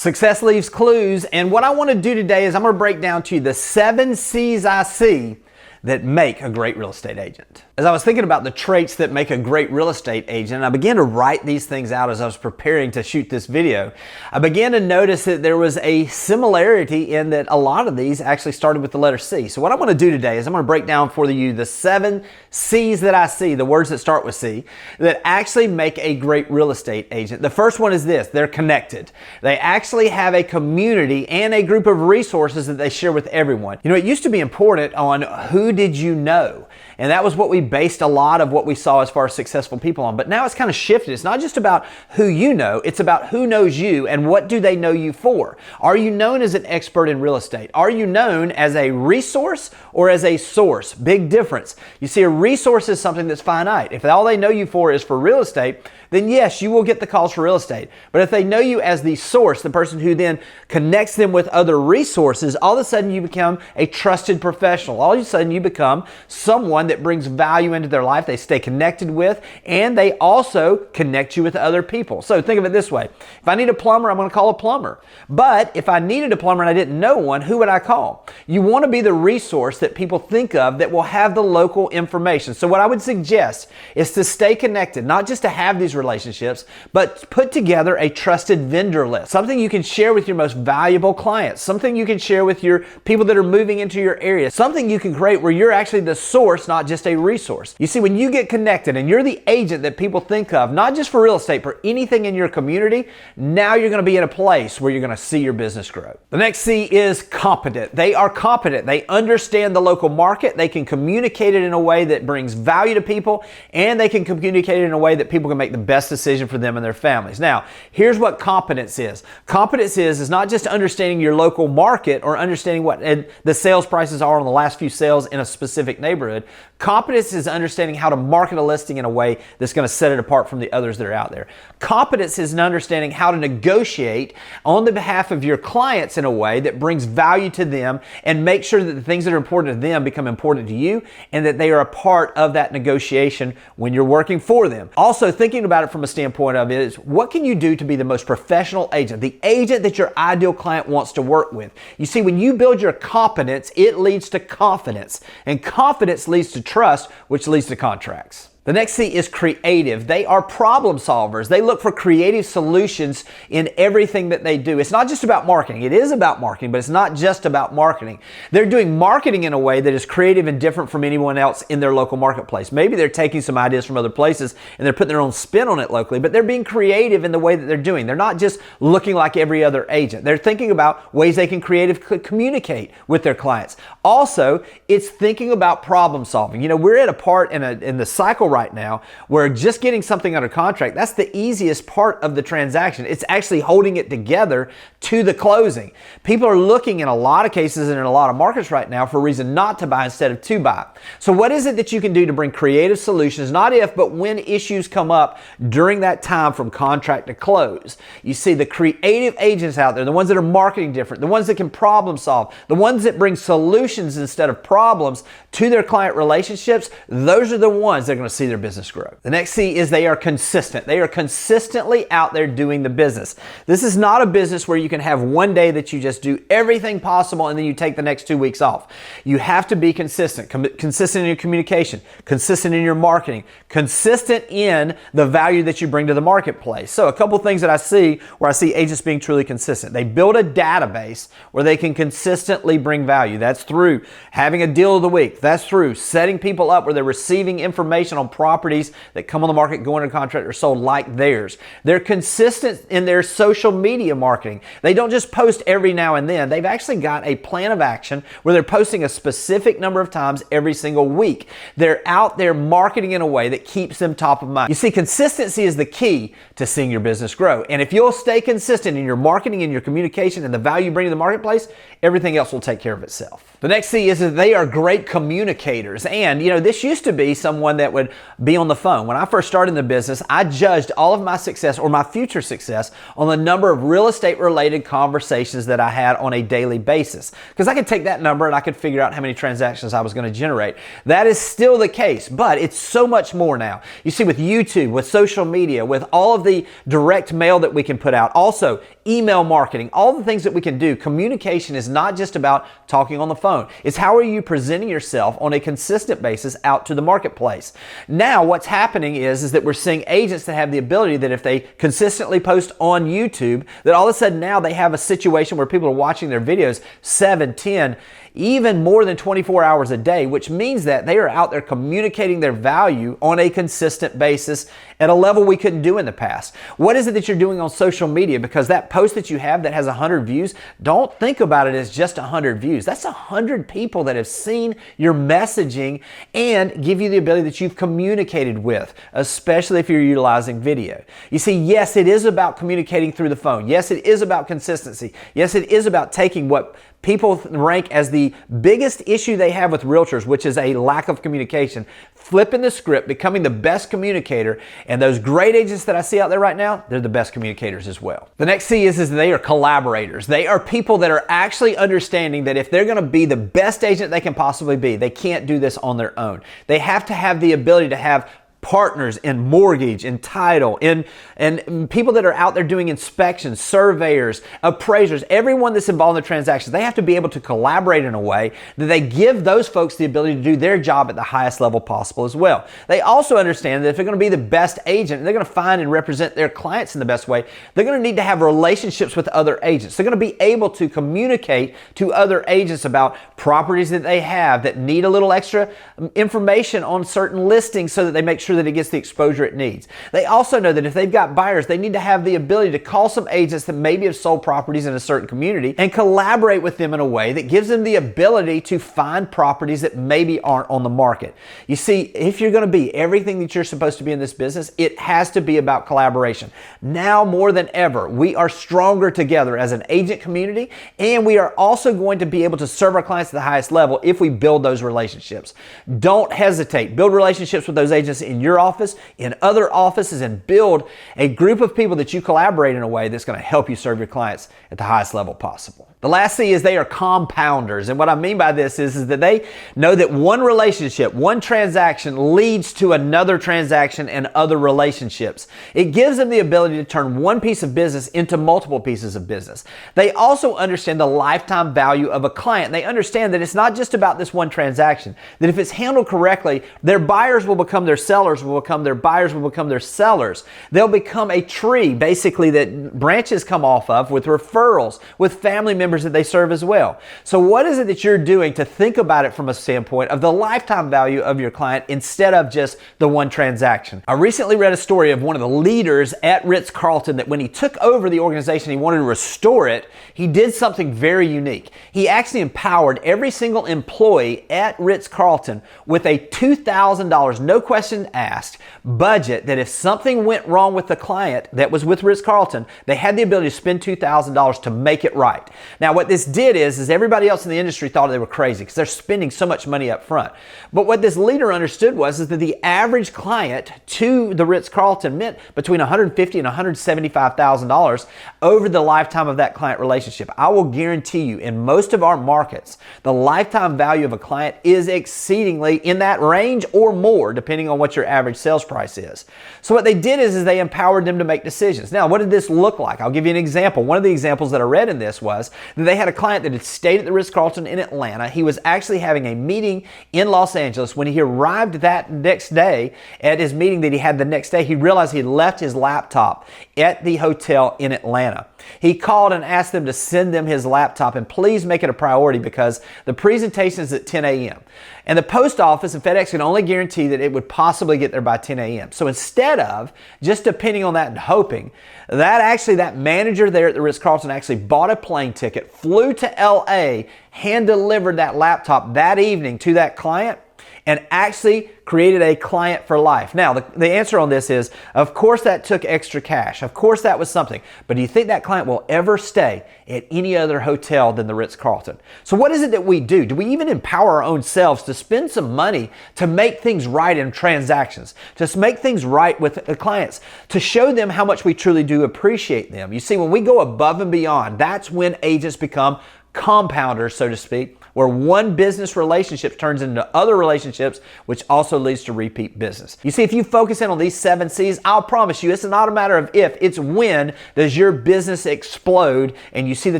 Success leaves clues, and what I want to do today is I'm going to break down to you the 7 C's I see that make a great real estate agent. As I was thinking about the traits that make a great real estate agent, and I began to write these things out as I was preparing to shoot this video, I began to notice that there was a similarity in that a lot of these actually started with the letter C. So what I'm going to do today is I'm going to break down for you the 7 C's that I see, the words that start with C, that actually make a great real estate agent. The first one is this: they're connected. They actually have a community and a group of resources that they share with everyone. You know, it used to be important on who did you know? And that was what we based a lot of what we saw as far as successful people on. But now it's kind of shifted. It's not just about who you know, it's about who knows you and what do they know you for. Are you known as an expert in real estate? Are you known as a resource or as a source? Big difference. You see, a resource is something that's finite. If all they know you for is for real estate, then yes, you will get the calls for real estate. But if they know you as the source, the person who then connects them with other resources, all of a sudden you become a trusted professional. All of a sudden you become someone that brings value into their life, they stay connected with, and they also connect you with other people. So think of it this way. If I need a plumber, I'm going to call a plumber. But if I needed a plumber and I didn't know one, who would I call? You want to be the resource that people think of that will have the local information. So what I would suggest is to stay connected, not just to have these relationships, but put together a trusted vendor list. Something you can share with your most valuable clients. Something you can share with your people that are moving into your area. Something you can create where you're actually the source, not just a resource. You see, when you get connected and you're the agent that people think of, not just for real estate, for anything in your community, now you're going to be in a place where you're going to see your business grow. The next C is competent. They are competent. They understand the local market. They can communicate it in a way that brings value to people, and they can communicate it in a way that people can make the best decision for them and their families. Now, here's what competence is. Competence is not just understanding your local market or understanding what the sales prices are on the last few sales in a specific neighborhood. Competence is understanding how to market a listing in a way that's going to set it apart from the others that are out there. Competence is an understanding how to negotiate on the behalf of your clients in a way that brings value to them and make sure that the things that are important to them become important to you and that they are a part of that negotiation when you're working for them. Also, thinking about it from a standpoint of is what can you do to be the most professional agent, the agent that your ideal client wants to work with. You see, when you build your competence, it leads to confidence, and confidence leads to trust, which leads to contracts. The next C is creative. They are problem solvers. They look for creative solutions in everything that they do. It's not just about marketing. It is about marketing, but it's not just about marketing. They're doing marketing in a way that is creative and different from anyone else in their local marketplace. Maybe they're taking some ideas from other places and they're putting their own spin on it locally, but they're being creative in the way that they're doing. They're not just looking like every other agent. They're thinking about ways they can creatively communicate with their clients. Also, it's thinking about problem solving. You know, we're at a part in the cycle right now where just getting something under contract, that's the easiest part of the transaction. It's actually holding it together to the closing. People are looking in a lot of cases and in a lot of markets right now for a reason not to buy instead of to buy. So what is it that you can do to bring creative solutions, not if, but when issues come up during that time from contract to close? You see, the creative agents out there, the ones that are marketing different, the ones that can problem solve, the ones that bring solutions instead of problems to their client relationships, those are the ones that are going to see their business grow. The next C is they are consistent. They are consistently out there doing the business. This is not a business where you can have one day that you just do everything possible and then you take the next 2 weeks off. You have to be consistent. Consistent in your communication, consistent in your marketing, consistent in the value that you bring to the marketplace. So a couple things that I see where I see agents being truly consistent. They build a database where they can consistently bring value. That's through having a deal of the week. That's through setting people up where they're receiving information on properties that come on the market, go under contract, or sold like theirs. They're consistent in their social media marketing. They don't just post every now and then. They've actually got a plan of action where they're posting a specific number of times every single week. They're out there marketing in a way that keeps them top of mind. You see, consistency is the key to seeing your business grow. And if you'll stay consistent in your marketing and your communication and the value you bring to the marketplace, everything else will take care of itself. The next C is that they are great communicators. And, you know, this used to be someone that would be on the phone. When I first started in the business, I judged all of my success or my future success on the number of real estate related conversations that I had on a daily basis. Because I could take that number and I could figure out how many transactions I was going to generate. That is still the case, but it's so much more now. You see, with YouTube, with social media, with all of the direct mail that we can put out, also email marketing, all the things that we can do, communication is not just about talking on the phone. It's how are you presenting yourself on a consistent basis out to the marketplace. Now, what's happening is that we're seeing agents that have the ability that if they consistently post on YouTube, that all of a sudden now they have a situation where people are watching their videos 7, 10, even more than 24 hours a day, which means that they are out there communicating their value on a consistent basis at a level we couldn't do in the past. What is it that you're doing on social media? Because that post that you have that has 100 views, don't think about it as just 100 views. That's 100 people that have seen your messaging and give you the ability that you've communicated with, especially if you're utilizing video. You see, yes, it is about communicating through the phone. Yes, it is about consistency. Yes, it is about taking what people rank as the biggest issue they have with realtors, which is a lack of communication, flipping the script, becoming the best communicator, and those great agents that I see out there right now, they're the best communicators as well. The next C is they are collaborators. They are people that are actually understanding that if they're going to be the best agent they can possibly be, they can't do this on their own. They have to have the ability to have partners in mortgage, in title, and people that are out there doing inspections, surveyors, appraisers, everyone that's involved in the transactions. They have to be able to collaborate in a way that they give those folks the ability to do their job at the highest level possible as well. They also understand that if they're going to be the best agent and they're going to find and represent their clients in the best way, they're going to need to have relationships with other agents. They're going to be able to communicate to other agents about properties that they have that need a little extra information on certain listings so that they make sure that it gets the exposure it needs. They also know that if they've got buyers, they need to have the ability to call some agents that maybe have sold properties in a certain community and collaborate with them in a way that gives them the ability to find properties that maybe aren't on the market. You see, if you're going to be everything that you're supposed to be in this business, it has to be about collaboration. Now more than ever, we are stronger together as an agent community, and we are also going to be able to serve our clients at the highest level if we build those relationships. Don't hesitate. Build relationships with those agents in your office, in other offices, and build a group of people that you collaborate in a way that's going to help you serve your clients at the highest level possible. The last C is they are compounders. And what I mean by this is that they know that one relationship, one transaction leads to another transaction and other relationships. It gives them the ability to turn one piece of business into multiple pieces of business. They also understand the lifetime value of a client. They understand that it's not just about this one transaction, that if it's handled correctly, their buyers will become their sellers, will become their buyers, will become their sellers. They'll become a tree, basically, that branches come off of with referrals, with family members that they serve as well. So what is it that you're doing to think about it from a standpoint of the lifetime value of your client instead of just the one transaction? I recently read a story of one of the leaders at Ritz-Carlton that when he took over the organization, he wanted to restore it. He did something very unique. He actually empowered every single employee at Ritz-Carlton with a $2,000, no question asked, budget that if something went wrong with the client that was with Ritz-Carlton, they had the ability to spend $2,000 to make it right. Now, what this did is everybody else in the industry thought they were crazy because they're spending so much money up front. But what this leader understood was that the average client to the Ritz-Carlton meant between $150,000 and $175,000 over the lifetime of that client relationship. I will guarantee you, in most of our markets, the lifetime value of a client is exceedingly in that range or more, depending on what your average sales price is. So what they did is they empowered them to make decisions. Now, what did this look like? I'll give you an example. One of the examples that I read in this was that they had a client that had stayed at the Ritz-Carlton in Atlanta. He was actually having a meeting in Los Angeles. When he arrived that next day at his meeting that he had the next day, he realized he left his laptop at the hotel in Atlanta. He called and asked them to send them his laptop and please make it a priority because the presentation is at 10 a.m. And the post office and FedEx can only guarantee that it would possibly get there by 10 a.m. So instead of just depending on that and hoping, that manager there at the Ritz-Carlton actually bought a plane ticket, flew to LA, hand delivered that laptop that evening to that client, and actually created a client for life. Now, the answer on this is, of course that took extra cash. Of course that was something. But do you think that client will ever stay at any other hotel than the Ritz-Carlton? So what is it that we do? Do we even empower our own selves to spend some money to make things right in transactions, to make things right with the clients, to show them how much we truly do appreciate them? You see, when we go above and beyond, that's when agents become compounders, so to speak, where one business relationship turns into other relationships, which also leads to repeat business. You see, if you focus in on these 7 C's, I'll promise you, it's not a matter of if, it's when does your business explode and you see the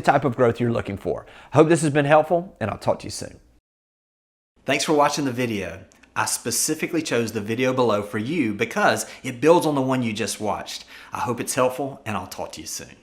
type of growth you're looking for. I hope this has been helpful, and I'll talk to you soon. Thanks for watching the video. I specifically chose the video below for you because it builds on the one you just watched. I hope it's helpful, and I'll talk to you soon.